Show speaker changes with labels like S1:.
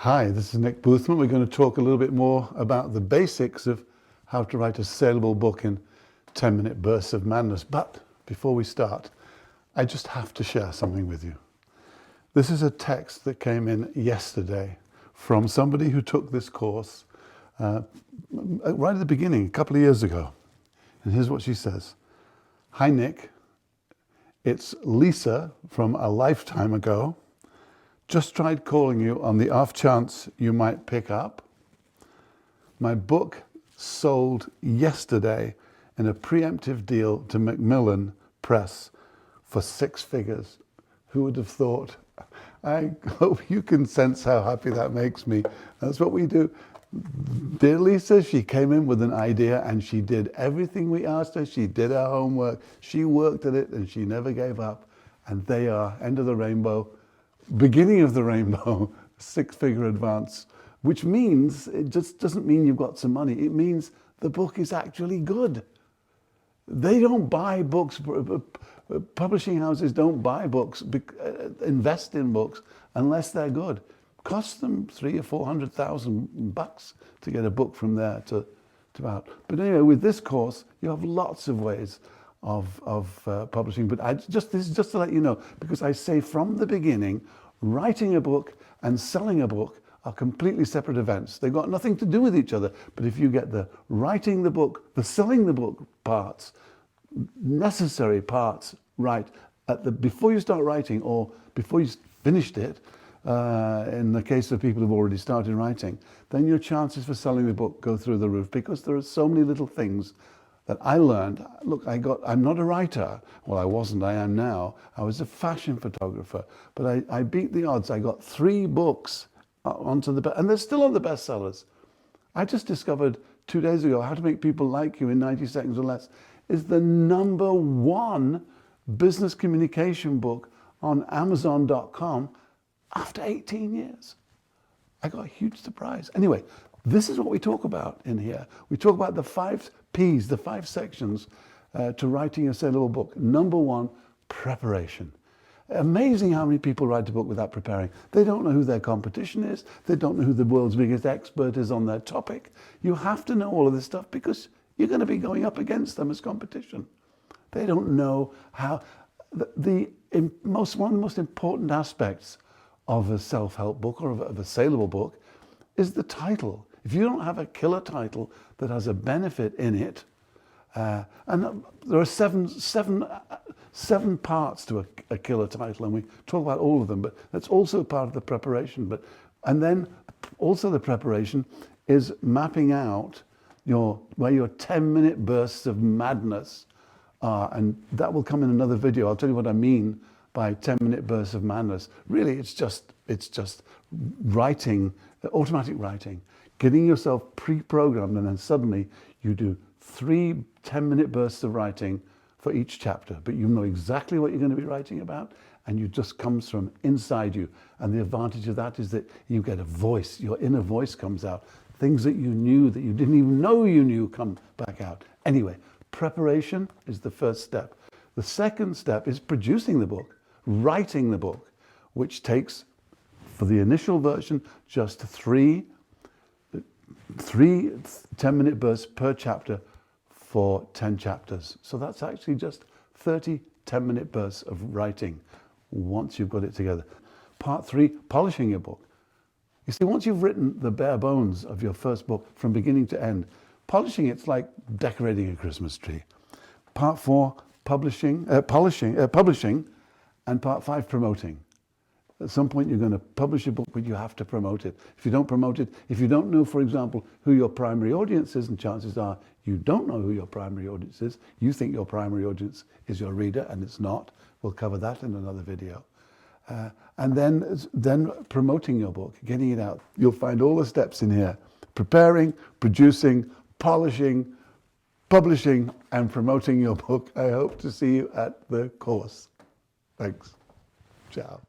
S1: Hi, this is Nick Boothman. We're going to talk a little bit more about the basics of how to write a saleable book in 10-minute bursts of madness. But before we start, I just have to share something with you. This is a text that came in yesterday from somebody who took this course right at the beginning, a couple of years ago. And here's what she says. Hi, Nick. It's Lisa from a lifetime ago. Just tried calling you on the off chance you might pick up. My book sold yesterday in a preemptive deal to Macmillan Press for 6 figures. Who would have thought? I hope you can sense how happy that makes me. That's what we do. Dear Lisa, she came in with an idea and she did everything we asked her. She did her homework. She worked at it and she never gave up. And they are end of the rainbow. Beginning of the rainbow, 6-figure advance, which means it just doesn't mean you've got some money. It means the book is actually good. They don't buy books. Publishing houses don't buy books, invest in books unless they're good. Costs them $300,000 or $400,000 to get a book from there to out. But anyway, with this course, you have lots of ways of publishing, but this is just to let you know, because I say from the beginning, writing a book and selling a book are completely separate events. They've got nothing to do with each other. But if you get the writing the book, the selling the book parts, necessary parts right before you start writing or before you finished it, in the case of people who've already started writing, then your chances for selling the book go through the roof, because there are so many little things that I learned. Look, I'm not a writer. Well, I wasn't, I am now. I was a fashion photographer, but I beat the odds. I got 3 books onto and they're still on the bestsellers. I just discovered 2 days ago How to Make People Like You in 90 Seconds or Less is the #1 business communication book on Amazon.com after 18 years. I got a huge surprise. Anyway, this is what we talk about in here. We talk about the 5 P's, the 5 sections to writing a saleable book. #1, preparation. Amazing how many people write a book without preparing. They don't know who their competition is. They don't know who the world's biggest expert is on their topic. You have to know all of this stuff because you're going to be going up against them as competition. They don't know how. One of the most important aspects of a self-help book or of a saleable book is the title. If you don't have a killer title that has a benefit in it, and there are seven parts to a killer title, and we talk about all of them, but that's also part of the preparation. And then also the preparation is mapping out where your 10-minute bursts of madness are, and that will come in another video. I'll tell you what I mean by 10-minute bursts of madness. Really, it's just writing, automatic writing, getting yourself pre-programmed, and then suddenly you do 3 10-minute bursts of writing for each chapter, but you know exactly what you're going to be writing about, and it just comes from inside you. And the advantage of that is that you get a voice, your inner voice comes out. Things that you knew that you didn't even know you knew come back out. Anyway, preparation is the first step. The second step is producing the book, writing the book, which takes, for the initial version, just 3 10-minute bursts per chapter for 10 chapters. So that's actually just 30 10-minute bursts of writing once you've got it together. Part 3, polishing your book. You see, once you've written the bare bones of your first book from beginning to end, polishing it's like decorating a Christmas tree. Part 4, publishing, and Part 5, promoting. At some point you're going to publish a book, but you have to promote it. If you don't promote it, if you don't know, for example, who your primary audience is, and chances are you don't know who your primary audience is, you think your primary audience is your reader, and it's not. We'll cover that in another video. And then promoting your book, getting it out. You'll find all the steps in here: preparing, producing, polishing, publishing, and promoting your book. I hope to see you at the course. Thanks. Ciao.